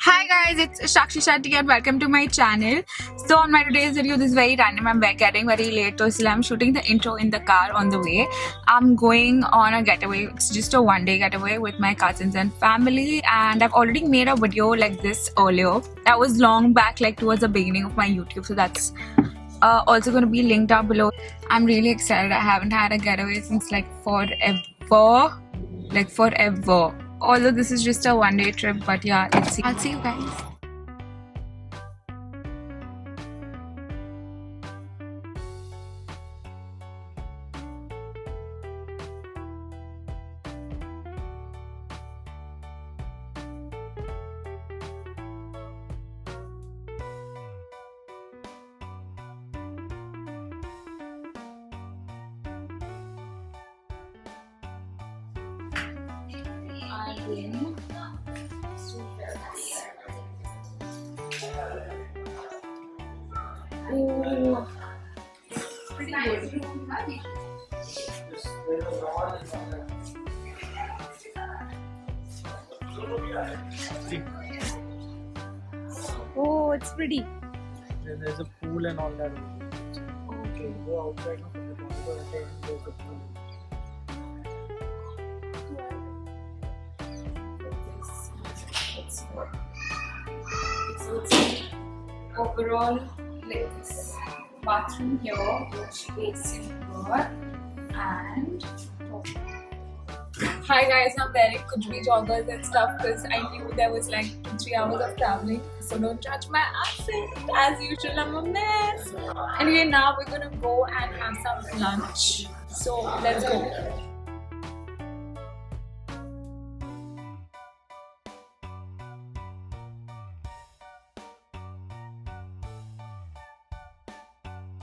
Hi guys, it's Shakshi Shetty and welcome to my channel. So on my today's video, this is very random. I'm getting very late, so I'm shooting the intro in the car on the way. I'm going on a getaway. It's just a one-day getaway with my cousins and family, and I've already made a video like this earlier. That was long back, like towards the beginning of my YouTube. So that's also going to be linked down below. I'm really excited. I haven't had a getaway since like forever. Although this is just a one-day trip, but yeah, let's see. I'll see you guys. Oh, pretty good. Oh, it's pretty. Then there's a pool and all that. Okay. Go outside now from the corridor and there's a pool. It's overall like this bathroom here, which basin here, and hi guys, I'm wearing kuch bhi joggers and stuff because I knew there was like 2-3 hours of traveling, so don't judge my outfit. As usual, I'm a mess. Anyway, now we're gonna go and have some lunch, so let's go.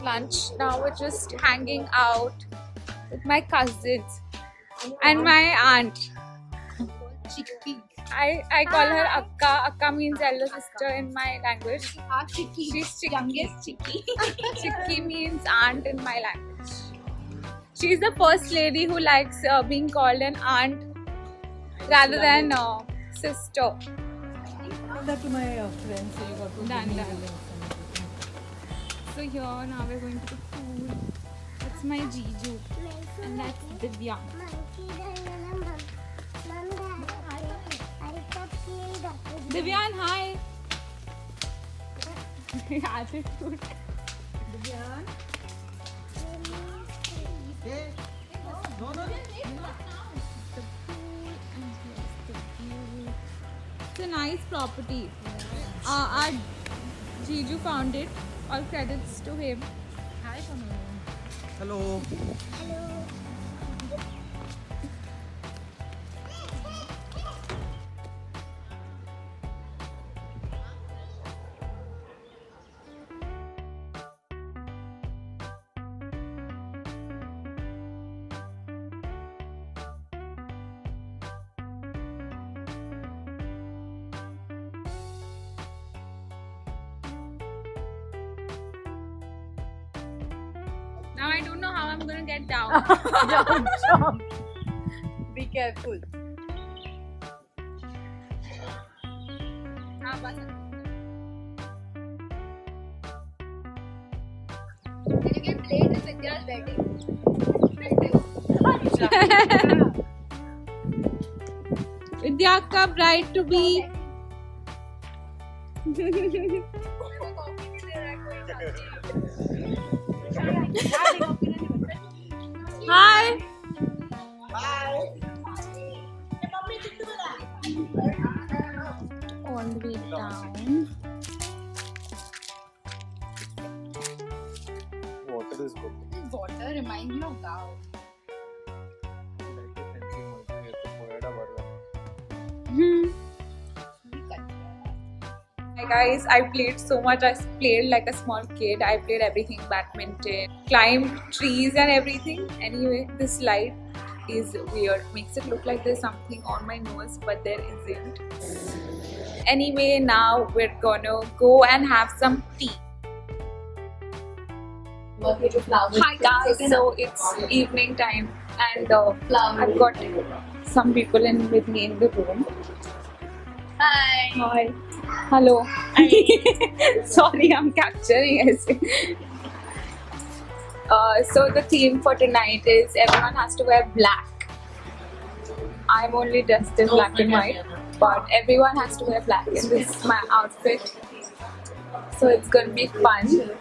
Lunch. Now we're just hanging out with my cousins and my aunt. I call her Akka. Akka means elder sister in my language. She's youngest Chikki. Chikki means aunt in my language. She's the first lady who likes being called an aunt rather than sister. Tell that to my friends, so you got to Done, give me done. the links and everything. So here now we're going to the pool. That's my Jiju and that's Divya. Divyan, hi. Attitude. Hey, no. It's a nice property. Our Jiju found it. All credits to him. Hi, Hello. Now I don't know how I'm gonna get down. Jump. Be careful. Can you get late in Vidya's wedding? Vidya ka bride to be. Hi. On the way down. Water is good. This water reminds me of Gao. Like a fencing also. ये तो पोएड़ा बढ़ रहा है. Hi guys, I played so much. I played like a small kid. I played everything, badminton, climbed trees and everything. Anyway, this slide is weird. Makes it look like there's something on my nose, but there isn't. Anyway, now we're gonna go and have some tea. Hi guys, so it's evening time and I've got some people in with me in the room. Hi. Hi. Hello. Sorry, I'm capturing it. So the theme for tonight is everyone has to wear black. I'm only dressed in black and white, but everyone has to wear black, and this is my outfit. So it's gonna be fun.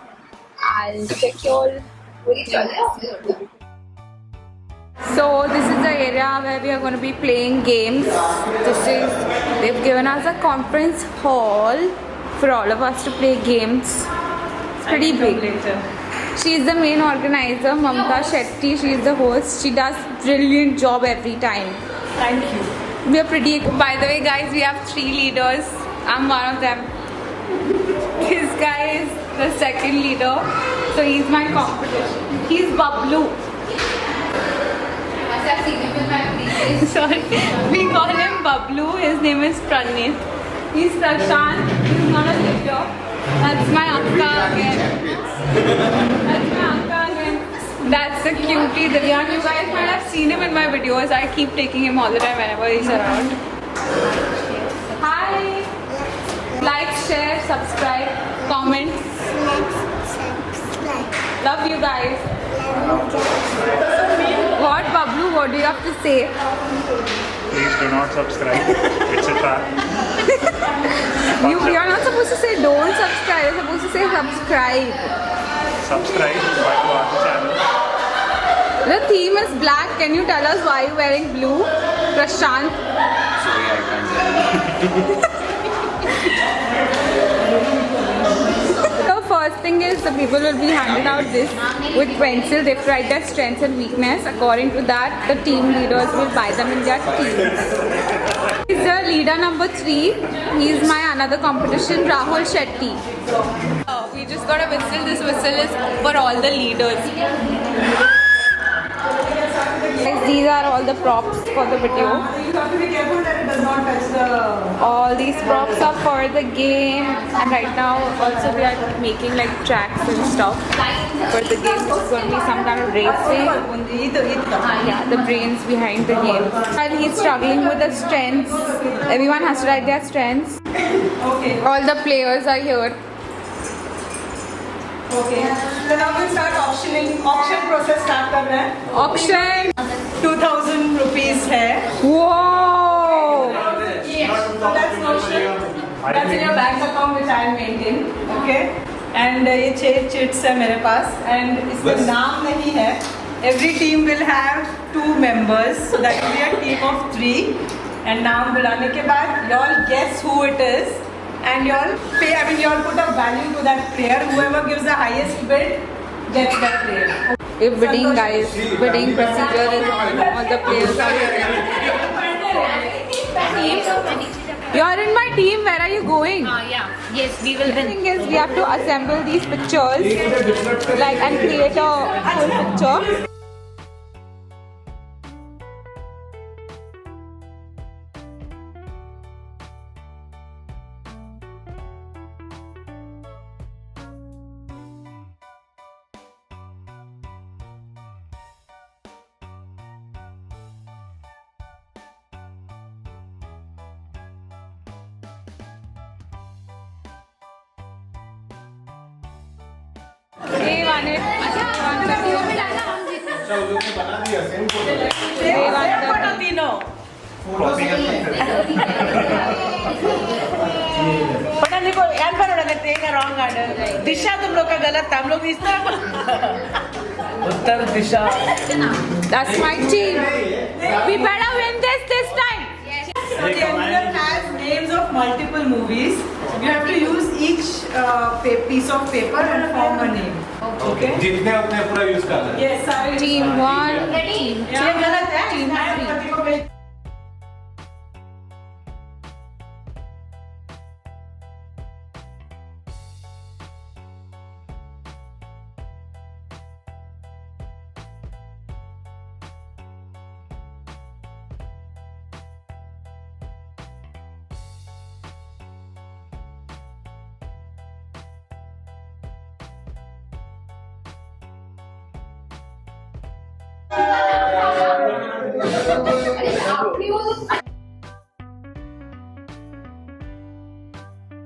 I'll take you all with me. So this is the area where we are going to be playing games. They've given us a conference hall for all of us to play games. It's pretty big. She is the main organizer, Mamta Shetty. She is the host. She does brilliant job every time. Thank you. We are pretty. By the way, guys, we have 3 leaders. I'm one of them. This guy is the second leader. So he's my competition. He's Bablu. Sorry, we call him Bablu. His name is Pranit. He's Prashant. He's not a leader. That's my Akka again. That's my Akka again. That's the cutie Divyan. You guys might have seen him in my videos. I keep taking him all the time whenever he's around. Hi. Like, share, subscribe, comment. Love you guys. What, Bablu? What do you have to say? Please do not subscribe. It's a trap. You're not supposed to say don't subscribe. You're supposed to say subscribe. Subscribe to our channel. The theme is black. Can you tell us why you're wearing blue? Prashant. Sorry, I can't tell you. The first thing is the people will be handed out this with pencil. They write their strengths and weakness. According to that, the team leaders will buy them in their team. He's the leader number 3. He's my another competition, Rahul Shetty. We just got a whistle. This whistle is for all the leaders. Guys, these are all the props for the video. You have to be careful that it does not touch the... All these props are for the game, and right now also we are making like tracks and stuff for the game. It's going to be some kind of racing. Yeah, the brains behind the game. While he's struggling with the strengths, everyone has to write their strengths. Okay. All the players are here. Okay. So now we'll start auctioning. Auction process start कर रहे हैं. Auction. 2000 rupees है. Whoa! So that's auction. That's in your bank account which I maintain. Okay. And ये 6 chits है मेरे पास. And इसमें नाम नहीं है. Every team will have 2 members. So that will be a team of 3. And नाम बुलाने के बाद you all guess who it is. And you all pay, you all put a value to that player. Whoever gives the highest bid gets that player. A bidding, guys. Bidding procedure is on. All the players are here. You're in my team. Where are you going? Yeah. Yes, we will The thing is, we have to assemble these pictures, like, and create a full picture. They want it. They want the पता देखो यार पर उड़ा देते हैं wrong order दिशा तुम लोग का गलत था हम लोग इस उत्तर दिशा. That's my team. We better win this time. So the envelope has names of multiple movies. You have to use each piece of paper and form a name. Okay. जितने उतने पूरा यूज करना है. Yes, सारे. Team 1. ये गलत है. Team three.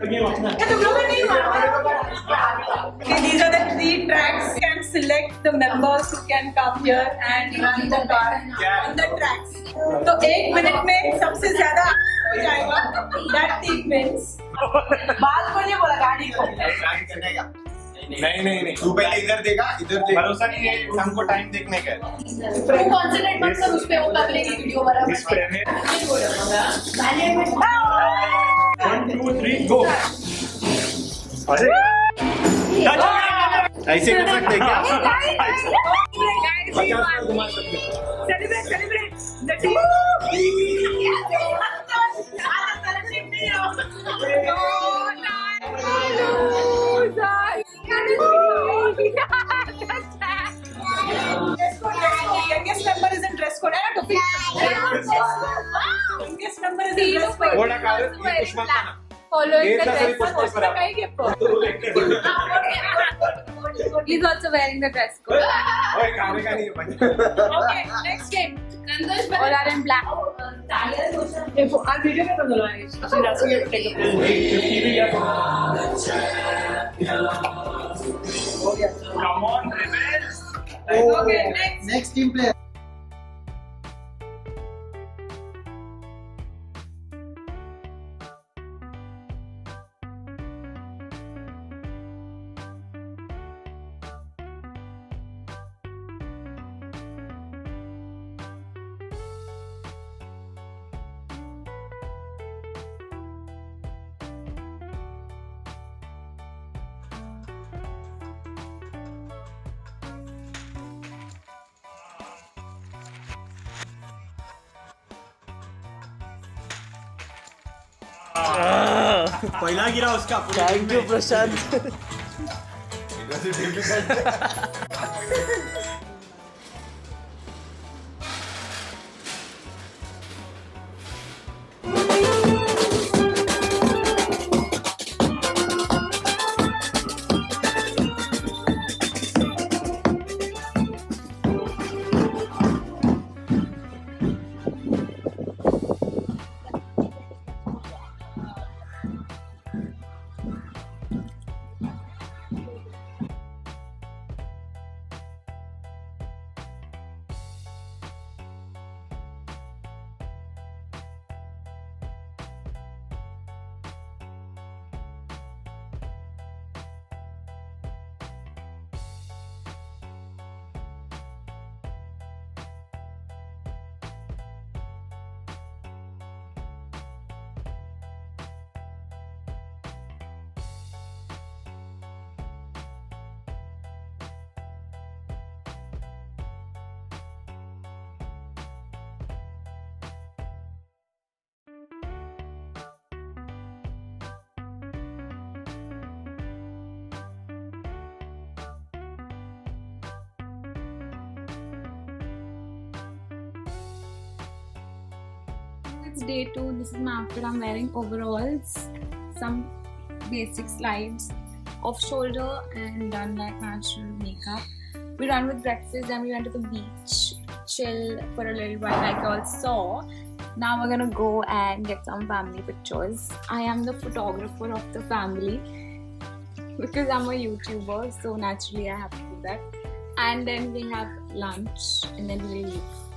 Okay, these are the 3 tracks. You can select the members who can come here and run the car on the tracks. तो 1 मिनट में सबसे ज्यादा हो जाएगा. That team wins. बात को नहीं बोला गाड़ी को. नहीं तू पहले इधर देगा भरोसा नहीं है हमको टाइम देखने का तू कॉन्सेंट्रेट मत कर उस पे, वो कर लेगी वीडियो बराबर. इस पे में 1 2 3 गो. अरे ऐसे कर सकते हैं क्या Celebrate the team. Youngest member is in dress code. Youngest member is in dress code. थोड़ा कारण ये पुष्पा का ना Following ये the सारी dress Pushpa code. He's also wearing the dress code. ओए खाने का नहीं है भाई Okay, next game. All are in black. I'll video में कर दो live. So that's why you have to take a photo. come on rebels. Okay, next. Next team player. पहला गिरा उसका Thank you, Prashant. It's day 2. This is my outfit. I'm wearing overalls, some basic slides, off shoulder, and done like natural makeup. We ran with breakfast, then we went to the beach, chill for a little while, like you all saw. Now we're gonna go and get some family pictures. I am the photographer of the family because I'm a YouTuber, so naturally I have to do that. And then we have lunch, and then we'll leave.